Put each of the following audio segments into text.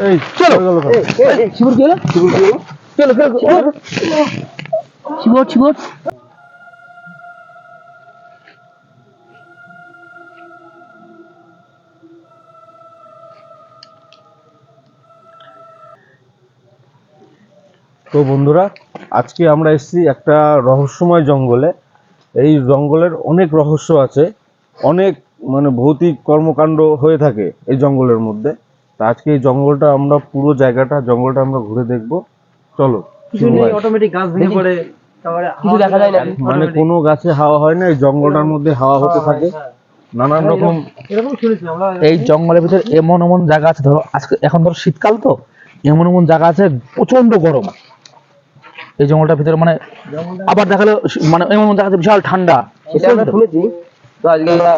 এই চলো শিবুর কি হলো? চলো শিবুর তো বন্ধুরা, আজকে আমরা এসেছি একটা রহস্যময় জঙ্গলে। এই জঙ্গলের অনেক রহস্য আছে, অনেক মানে ভৌতিক কর্মকাণ্ড হয়ে থাকে এই জঙ্গলের মধ্যে। তা আজকে এই জঙ্গলটা আমরা পুরো জঙ্গলটা আমরা ঘুরে দেখব। চলো। অটোমেটিক গাছ ভেঙে পড়ে, তারপরে কিছু দেখা যায় না, মানে কোনো গাছে হাওয়া হয় না, এই জঙ্গলটার মধ্যে হাওয়া হতে থাকে নানান রকম। এরকম শুনেছি আমরা। এই জঙ্গলের ভিতরে এমন এমন জায়গা আছে, ধরো আজকে এখন ধরো শীতকাল, তো এমন এমন জায়গা আছে প্রচন্ড গরম এই জঙ্গলটার ভিতরে, মানে আবার দেখালো মানে এমন জায়গা আছে বিশাল ঠান্ডা। এটা আমরা শুনেছি, তো আজকে আমরা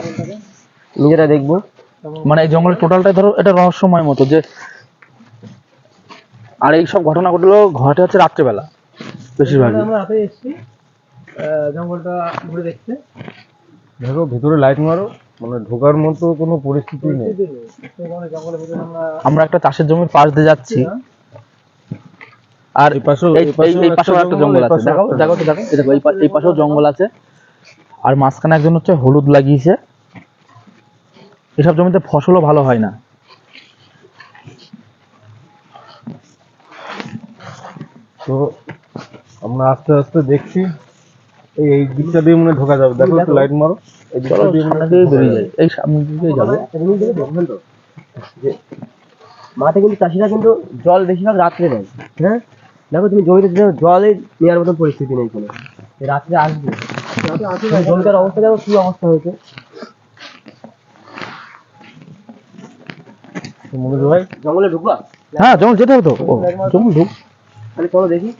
নিজেরা দেখবো। মানে এই জঙ্গলের টোটালটাই ধরো এটা রহস্যময় মতো যে, আর এই সব ঘটনাগুলো ঘটে হচ্ছে রাত্রেবেলা বেশিরভাগ। আমরা রাতে এসেছি জঙ্গলটা ঘুরে দেখতে। দেখো ভিতরে লাইট মারো, মানে ঢোকার মতো কোনো পরিস্থিতি নেই। জঙ্গলের ভিতরে আমরা একটা চাষের জমির পাশ দিয়ে যাচ্ছি, আর এই পাশেও একটা জঙ্গল আছে। দেখো দেখো দেখো দেখো এই পাশেও জঙ্গল আছে, আর মাঝখানে একজন হচ্ছে হলুদ লাগিয়েছে। এসব জমিতে ফসলও ভালো হয় না। তো আমরা আস্তে আস্তে দেখছি, এই দিকটা দিয়ে মনে ঢোকা যাবে। দেখো একটু লাইট মারো, এই দিকটা দিয়ে মনে বেরিয়ে যায়, এই সামনে দিকে যাবে। মাঠে কিন্তু চাষিরা কিন্তু জল বেশিরভাগ রাত্রে নেয়। হ্যাঁ, দেখো তুমি জমিতে জলে নেওয়ার মতন পরিস্থিতি নেই কোনো, রাত্রে আসবে। জমিটার অবস্থা দেখো কি অবস্থা হয়েছে। মনোজ ভাই, জঙ্গলে ঢুকবা? হ্যাঁ জঙ্গল যেতে হবে তো, জঙ্গল ঢুক। তাহলে চলো দেখি।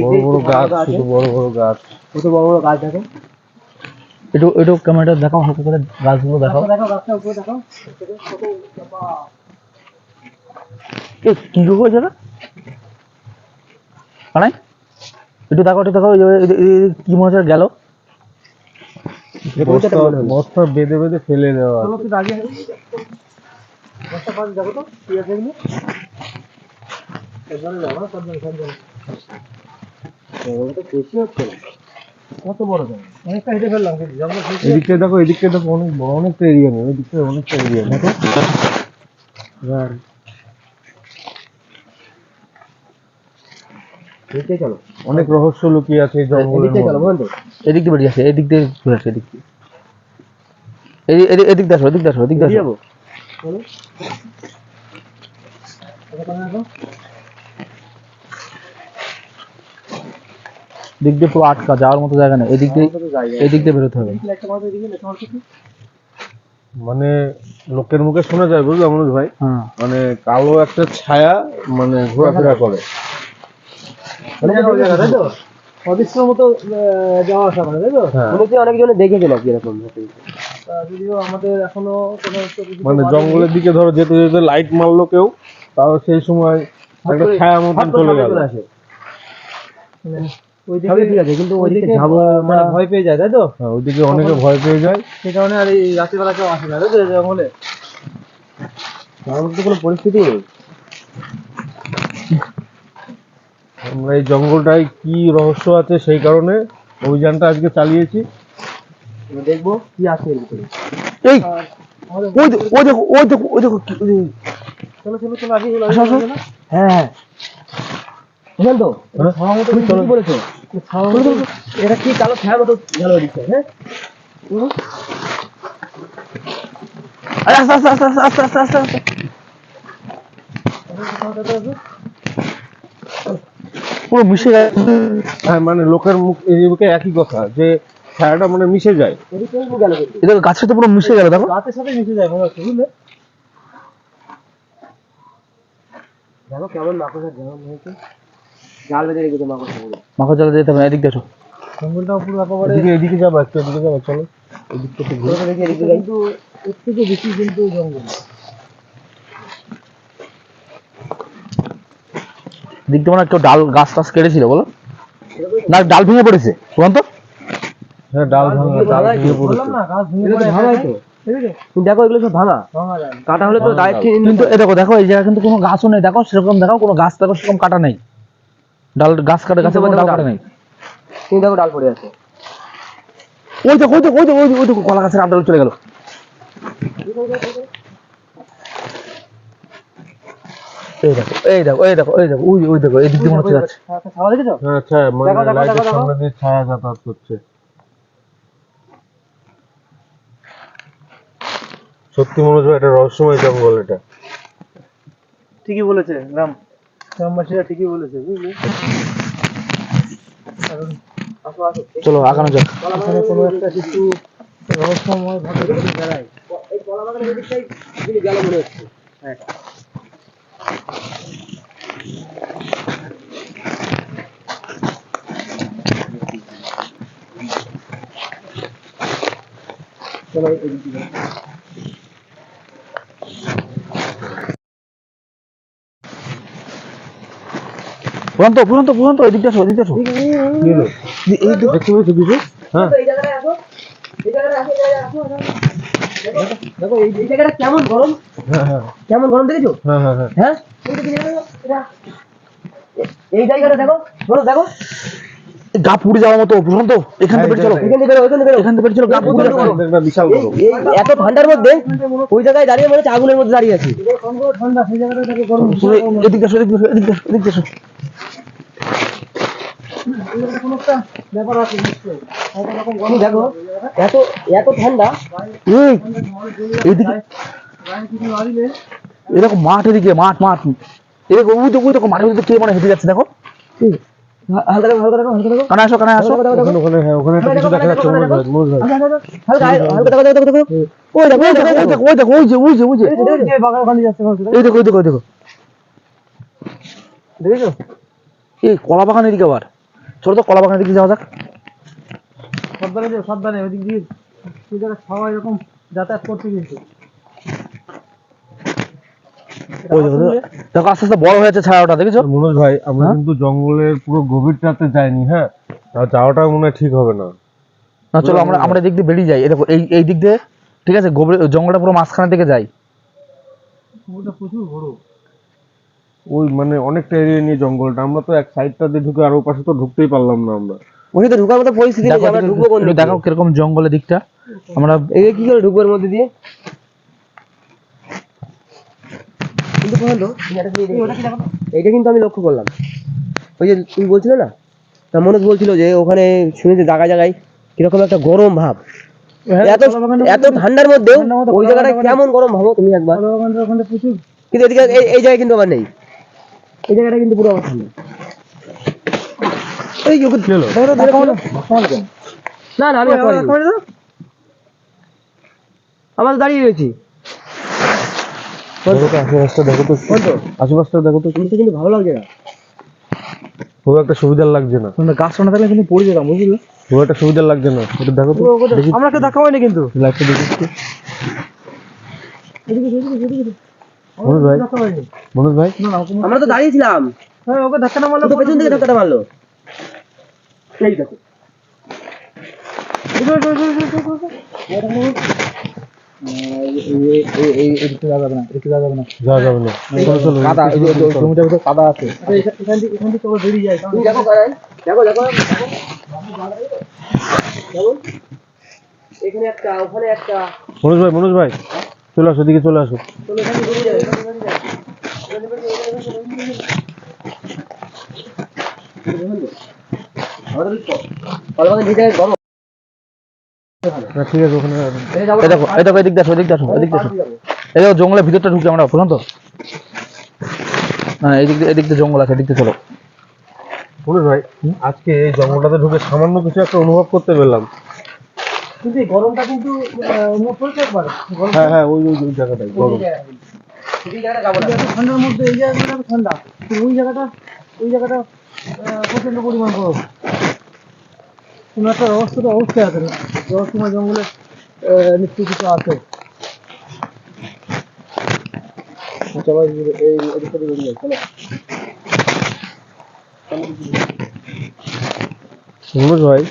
বড় বড় গাছ, শুধু বড় বড় গাছ, কত বড় বড় গাছ দেখো। একটু ক্যামেরাটা দেখাও, হালকা করে গাছগুলো দেখাও। গাছটা উপরে দেখাও। কি গো যারা কানাই, একটু দেখো কি মনে হচ্ছে গেল। বস্তা বেঁধে বেঁধে ফেলে দেওয়া। দেখো তো কি আছে কত বড় অনেকটা হেঁটে ফেললাম। এদিকটা দেখো, এদিকটা দেখো, অনেক বড়, অনেকটা এরিয়া নেই, এদিকটা অনেকটা এরিয়া দেখো। চলো, অনেক রহস্য লুকিয়ে আছে এই জঙ্গলের মধ্যে। এদিক দিয়ে বেরিয়ে আসে, এদিক দিয়ে ঘুরে আসে, এদিক দিয়ে এদিক দেখো, এদিক দেখো, এদিক দেখো। দিক দিয়ে পুরো আটকা, যাওয়ার মতো জায়গা নেই। এদিক দিয়ে বেরোতে হবে। মানে লোকের মুখে শোনা যায়, বুঝলো মনোজ ভাই, মানে কালো একটা ছায়া মানে ঘোরাফেরা করে। অদৃশ্যের মতো যাওয়া আসা করে, তাই তো? অনেকজনে দেখেছে নাকি এরকম? যদিও আমাদের এখনো মানে জঙ্গলের দিকে ধরো যেতে যেতে লাইট মারলো কেউ, তাও সেই সময় একটা ছায়া মতন চলে গেল। ওইদিকে ঠিক আছে, কিন্তু ওইদিকে যাবো মানে ভয় পেয়ে যায়, তাই তো? হ্যাঁ, ওইদিকে অনেকে ভয় পেয়ে যায়, সেই কারণে আর এই রাত্রিবেলা কেউ আসে না, তাই তো? জঙ্গলে তো কোনো পরিস্থিতি নেই। আমরা এই জঙ্গলটায় কি রহস্য আছে সেই কারণে অভিযানটা আজকে চালিয়েছি। দেখবো কি আছে এর ভিতরে। এই ওই দেখো, ওই দেখো, ওই দেখো, চলো চলো চলো, আগে হ্যাঁ হ্যাঁ বুঝলেন তো? চলো বলেছো এটা কি কালো ছায়া মতো গেল দিচ্ছে। হ্যাঁ, আস্তে আস্তে আস্তে আস্তে আস্তে আস্তে আস্তে। পুরো মিশে যায়। হ্যাঁ, মানে লোকের মুখে একই কথা যে ছায়াটা মানে মিশে যায়। এটা গাছের সাথে পুরো মিশে গেল, দেখো গাছের সাথে মিশে যায় মনে হচ্ছে, বুঝলে? দেখো কেমন মাকড়সা যেমন হয়েছে, জাল বেঁধে রেখেছে মাকড় জালে যেতে হবে। এদিক দেখো, জঙ্গলটা পুরো একেবারে এদিকে যাবো, একটু এদিকে যাবো, চলো এদিকটা একটু ঘুরে দেখি। এদিকে কিন্তু এর থেকে বেশি কিন্তু জঙ্গল। দিকটা মানে একটু ডাল গাছ টাছ কেটেছিল বলো না, ডাল ভেঙে পড়েছে সুকান্ত। হ্যাঁ, ডাল ভেঙে পড়েছে। না, গাছ ভেঙে পড়ে ভাঙাই তো। তুমি দেখো এগুলো সব ভাঙা কাটা হলে তো ডাইরেক্ট কিন্তু এই দেখো দেখো এই জায়গা কিন্তু কোনো গাছও নেই, দেখো সেরকম, দেখো কোনো গাছ দেখো সেরকম কাটা নেই, ডাল গাছ কাটা গাছে কোনো ডাল কাটা নেই। তুমি দেখো ডাল পড়ে আছে। ওই দেখো ওই দেখো ওই দেখো ওই দেখো কলা গাছের আড্ডা চলে গেল। এই দেখো এই দেখো এই দেখো এই দেখো ওই দেখো এই দিক দিয়ে মনে হচ্ছে যাচ্ছে। ছাওয়া দেখেছো? হ্যাঁ আচ্ছা, মানে দেখো, দেখো, লাইটের দেখো, সামনে দিয়ে ছায়া যাতায়াত করছে। সত্যি মনোজ ভাই এটা রহস্যময় জঙ্গল এটা। ঠিকই বলেছে গ্রামবাসীরা, ঠিকই বলেছে বুঝলি। আসো আসো, চলো আগানো যাক। এখানে কোনো একটা কিছু রহস্যময় ভাবে বেড়ায়। এই কলা বাগানের দিকটাই যিনি গেল মনে হচ্ছে। হ্যাঁ চলো এই দিকে। পুরান্ত পুরান্ত পুরান্ত এই দিকটা আসো এই দিকটা আসো। কি হলো? এই তো দেখতে পেয়েছো কিছু? হ্যাঁ এই জায়গাটায় আসো, এই জায়গাটায় আসো, এই জায়গাটায় আসো, দেখো দেখো এই জায়গাটা কেমন গরম, হ্যাঁ হ্যাঁ কেমন গরম দেখেছো? হ্যাঁ হ্যাঁ হ্যাঁ হ্যাঁ এই দিকে দেখো, এই জায়গাটা দেখো, বলো দেখো, গা পুড়ে যাওয়ার মতো পুরান্ত, এখান থেকে বেরিয়ে চলো, এখান থেকে বেরো, এখান থেকে বেরো। এখান থেকে বেরিয়ে চলো, গা পুড়ে যাওয়ার মতো। একটা বিশাল এই গরম। এই এত ঠান্ডার মধ্যে ওই জায়গায় দাঁড়িয়ে মনে হচ্ছে আগুনের মধ্যে দাঁড়িয়ে আছি। ঠান্ডা সেই জায়গাটা থেকে গরম। চলো এদিকে আসো এদিকে আসো এদিকে আসো এদিকে আসো। তুমি দেখো এত এত ঠান্ডা, এই এদিকে এরকম মাঠ, এদিকে মাঠ মাঠ এরকম ওই দেখো মাঠের মধ্যে কে মানে হেঁটে যাচ্ছে দেখো। হালকা দেখো, হালকা দেখো, হালকা দেখো, কানে আসো কানে আসো। ওখানে ওখানে হ্যাঁ ওখানে একটা কিছু দেখা যাচ্ছে মনোজ ভাই, মনোজ ভাই। হালকা হালকা দেখো, দেখো দেখো, ওই দেখো ওই দেখো ওই দেখো ওই দেখো ওই যে ওই যে ওই যে যে বাগান ওখানে যাচ্ছে, এই দেখো ওই দেখো ওই দেখো। দেখেছো? এই কলা বাগান এদিকে আবার, চলো তো কলা বাগানের দিকে যাওয়া যাক। সাবধানে যাও, সাবধানে, ওই দিক দিয়ে ওই জায়গায় সবাই এরকম যাতায়াত করছে কিন্তু। ওই দেখো দেখো আস্তে আস্তে বড় হয়েছে ছায়াটা দেখেছো। মনোজ ভাই আমরা হ্যাঁ? কিন্তু জঙ্গলের পুরো গভীরটাতে যাইনি, হ্যাঁ আর যাওয়াটা মনে হয় ঠিক হবে না। না চলো আমরা আমরা এদিক দিয়ে বেরিয়ে যাই, এই দেখো এই এই দিক দিয়ে, ঠিক আছে গভীর জঙ্গলটা পুরো মাঝখানে দিকে যাই। ওটা প্রচুর বড়। ওই মানে অনেকটা এরিয়া নিয়ে জঙ্গলটা, আমরা তো এক সাইডটা দিয়ে ঢুকে আর ওই পাশে তো ঢুকতেই পারলাম না আমরা। ওই তো ঢুকার মতো পরিস্থিতি নেই, দেখো আমরা এদিকে ঢুকবো কোন একটু দিক দেখো দিয়ে? কিরকম জঙ্গলের দিকটা আমরা। এই কি করে ঢুকবো এর মধ্যে দিয়ে? কিন্তু পর্যন্ত এইটা কিন্তু আমি লক্ষ্য করলাম, ওই যে তুমি বলছিলে না, তা মনোজ বলছিল যে ওখানে শুনেছি জায়গায় জায়গায় কিরকম একটা গরম ভাব, এত এত ঠান্ডার মধ্যে ওই জায়গাটা কেমন গরম ভাবো তুমি একবার। কিন্তু এদিকে এই জায়গায় কিন্তু আবার নেই, এই জায়গাটা কিন্তু পুরো আবার ঠান্ডা। এই যে কি হলো? না না আমি আমার দাঁড়িয়ে রয়েছি। দেখো তো আশেপাশটা দেখো তো, আশেপাশটা দেখো তো, কিন্তু কিন্তু ভালো লাগছে না, খুব একটা সুবিধার লাগছে না, গাছটা না থাকলে কিন্তু পড়ে যেতাম বুঝলি। খুব একটা সুবিধার লাগছে না। এটা দেখো তো, দেখি আমরা একটা দেখা হয়নি কিন্তু। লাইটটা দেখি একটু। মনোজ ভাই, মনোজ ভাই আমরা তো দাঁড়িয়েছিলাম, ওকে ধাক্কাটা মারলো, পেছন থেকে ধাক্কাটা মারলো। এই দেখো যাওয়া যাবে না একটু যাওয়া যাবে না, যাওয়া যাবে না। চলো চলো কাদা এই যে জমিটার ভিতরে কাদা আছে। এখান থেকে চলো বেরিয়ে যায়। তুমি দেখো কারাই, দেখো দেখো দেখো, এখানে একটা, ওখানে একটা, মনোজ ভাই, মনোজ ভাই চলে আসো, এদিকে চলে আসো। চলো এখানে বেরিয়ে যায়। আমাদের কলবাগান যেটা গরম, না ঠিক আছে ওখানে এই দেখো এই দেখো এদিক দিয়ে আসো এদিক দিয়ে আসো এদিক দিয়ে আসো। এই দেখো জঙ্গলের ভিতরটা ঢুকি আমরা বুঝলাম তো। হ্যাঁ এদিক দিয়ে জঙ্গল আছে, এদিক দিয়ে চলো। মনোজ ভাই আজকে এই জঙ্গলটাতে ঢুকে সামান্য কিছু একটা অনুভব করতে পেলাম। কিন্তু এই গরমটা কিন্তু অনুভব করতে পারে। হ্যাঁ হ্যাঁ ওই ওই ওই জায়গাটাই গরম। ঠান্ডার মধ্যে এই জায়গাটা ঠান্ডা, ওই জায়গাটা প্রচন্ড পরিমাণ গরম। কোনো একটা অবস্থায় আছে, রহস্যময় জঙ্গলে নিশ্চয়ই কিছু আছে। চলো এই এদিকে বেরিয়ে যাই, চলো। মনোজ ভাই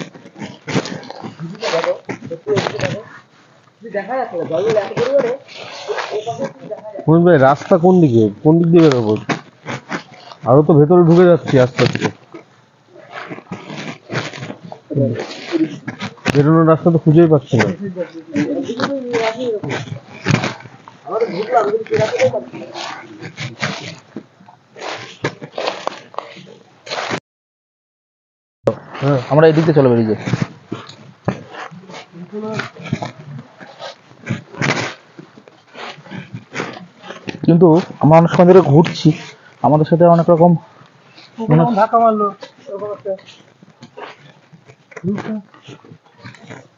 দেখা যাচ্ছে না জঙ্গল এত পরিমাণে মনোজ ভাই রাস্তা কোন দিক দিয়ে বেরোবো? আরো তো ভেতরে ঢুকে যাচ্ছি আস্তে আস্তে। বেরোনোর রাস্তা তো খুঁজেই পাচ্ছি না। আমাদের ঢুকলাম কিন্তু কি রাস্তায় পাচ্ছি না। হ্যাঁ, আমরা এই দিক দিয়ে চলে বেরিয়ে যাই। কিন্তু আমরা অনেক সময় ধরে ঘুরছি, আমাদের সাথে অনেক রকম ধাক্কা মারলো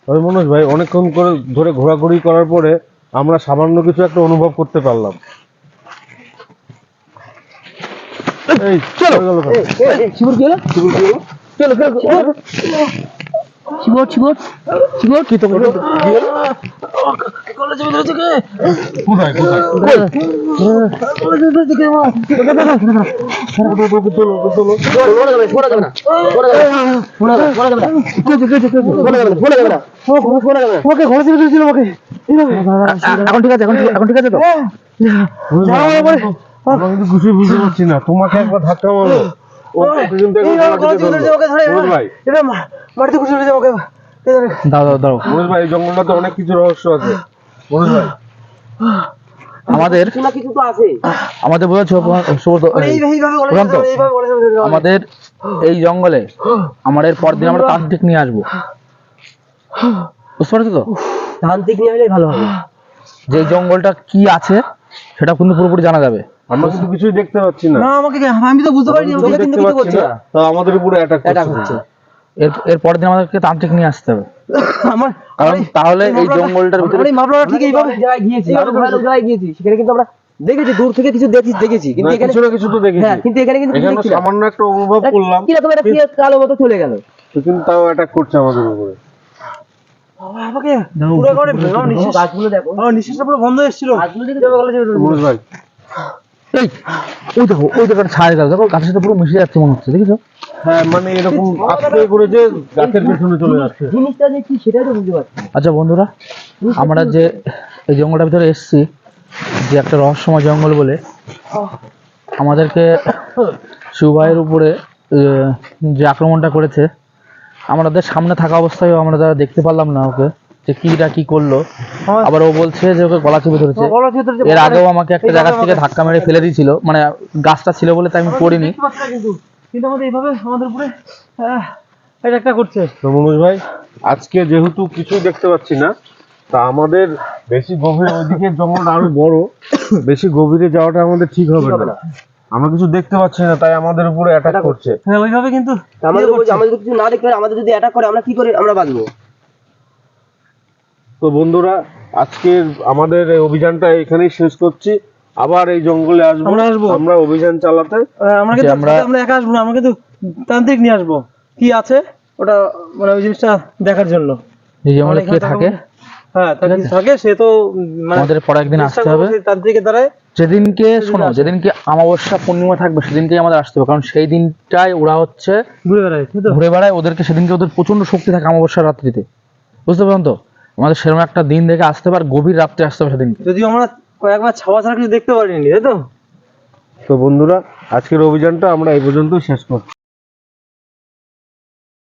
তবে মনোজ ভাই অনেকক্ষণ করে ধরে ঘোরাঘুরি করার পরে আমরা সামান্য কিছু একটা অনুভব করতে পারলাম। এই চলো শিবর কি হলো? চলো চলো শিবর শিবর শিবর কি তো কলেজের ভিতরে থেকে কোথায় কোথায় কলেজের ভিতরে থেকে এখন ঠিক আছে, এখন ঠিক আছে তো? আমরা কিন্তু কিছুই বুঝতে পারছি না। তোমাকে একবার ধাক্কা মারলো, ও কিন্তু একবার গলা টিপে ধরলো। মনোজ ভাই, মাটিতে ঘুষে ফেলেছে ওকে। দাও দাও দাও। মনোজ ভাই এই জঙ্গলটাতে অনেক কিছু রহস্য আছে। মনোজ ভাই আমাদের কিছু না কিছু তো আছে। আমাদের বোঝাচ্ছ প্রশান্ত, আমাদের এই জঙ্গলে আমাদের পরদিন আমরা তান্ত্রিক নিয়ে আসবো, বুঝতে পারছো তো? তান্ত্রিক নিয়ে এলে ভালো হবে। যে জঙ্গলটা কি আছে সেটা কিন্তু পুরোপুরি জানা যাবে। আমরা কিন্তু কিছুই দেখতে পাচ্ছি না। না আমাকে আমি তো বুঝতে পারিনি কিছুই ওকে কিন্তু দেখতে কিছু পাচ্ছি করছে না, না। তা আমাদের উপরে অ্যাটাক হচ্ছে এর পরের দিন আমাদেরকে তান্ত্রিক নিয়ে আসতে হবে, আমার কারণ তাহলে এই জঙ্গলটার ভিতরে এই মামলাটা ঠিক এইভাবে জায়গায় গিয়েছি আমরা ভালো জায়গায় গিয়েছি সেখানে কিন্তু আমরা দেখেছি দূর থেকে কিছু দেখেছি কিন্তু এখানে কিছু না কিছু তো দেখেছি। হ্যাঁ কিন্তু এখানে কিন্তু কিছু এখানে দেখছি না। সামান্য একটা অনুভব করলাম, কি রকম একটা কি কালো মতো চলে গেল কিন্তু তাও অ্যাটাক করছে আমাদের উপরে। আমাকে পুরো করে আমার নিঃশ্বাস গাছগুলো দেখো আমার নিঃশ্বাসটা পুরো বন্ধ হয়ে এসেছিল গাছগুলো দেখে যাবে গলা চেপে মনোজ ভাই এই ওই দেখো একটা ছায়া গেল, দেখো গাছের সাথে পুরো মিশে যাচ্ছে মনে হচ্ছে, দেখেছো? হ্যাঁ মানে এরকম আস্তে করে যে গাছের পেছনে চলে যাচ্ছে। জিনিসটা যে কি সেটাই তো বুঝতে পারছি না। আচ্ছা বন্ধুরা, আমরা যে এই জঙ্গলটার ভিতরে এসেছি, যে একটা রহস্যময় জঙ্গল বলে, আমাদেরকে শিবভাইয়ের উপরে যে আক্রমণটা করেছে, আমাদের সামনে থাকা অবস্থায় আমরা তারা দেখতে পারলাম না ওকে যে কি করলো। আবার ও বলছে যে ওকে গলা চেপে ধরেছে। এর আগেও আমাকে একটা জায়গা থেকে ধাক্কা মেরে ফেলে দিয়েছিল, মানে গাছটা ছিল বলে তাই আমি পড়িনি। কিন্তু আমাদের এইভাবে আমাদের উপরে এটা একটা করছে। তো মনোজ ভাই আজকে যেহেতু কিছুই দেখতে পাচ্ছি না, তা আমাদের বেশি গভীর ওইদিকে জঙ্গলটা আরো বড়, বেশি গভীরে যাওয়াটা আমাদের ঠিক হবে না। আমরা কিছু দেখতে পাচ্ছি না, তাই আমাদের উপরে অ্যাটাক করছে। হ্যাঁ ওইভাবে কিন্তু আমাদের যদি কিছু না দেখতে পারে, আমাদের যদি অ্যাটাক করে আমরা কি করে আমরা বাঁচবো? তো বন্ধুরা আজকের আমাদের এই অভিযানটা এখানেই শেষ করছি। আবার এই জঙ্গলে আসবো, আমরা অভিযান চালাতে। আমরা কিন্তু আমরা একা আসবো না, আমরা কিন্তু তান্ত্রিক নিয়ে আসবো। কি আছে ওটা মানে ওই জিনিসটা দেখার জন্য। যে জঙ্গলে কে থাকে, হ্যাঁ তান্ত্রিক থাকে, সে তো মানে আমাদের পরে একদিন আসতে হবে। তান্ত্রিকের দ্বারাই যেদিনকে শোনো, যেদিনকে অমাবস্যা পূর্ণিমা থাকবে সেদিনকেই আমাদের আসতে হবে, কারণ সেই দিনটাই ওরা হচ্ছে ঘুরে বেড়ায়। ওদেরকে সেদিনকে ওদের প্রচন্ড শক্তি থাকে অমাবস্যার রাত্রিতে, বুঝতে পারেন তো? আমাদের সেরকম একটা দিন দেখে আসতে হবে, আর গভীর রাত্রে আসতে হবে সেদিনকে। যদিও আমরা কয়েকবার ছাওয়া ছাড়া কিছু দেখতে পারিনি, তাই তো? তো বন্ধুরা আজকের অভিযানটা আমরা এই পর্যন্ত শেষ করছি।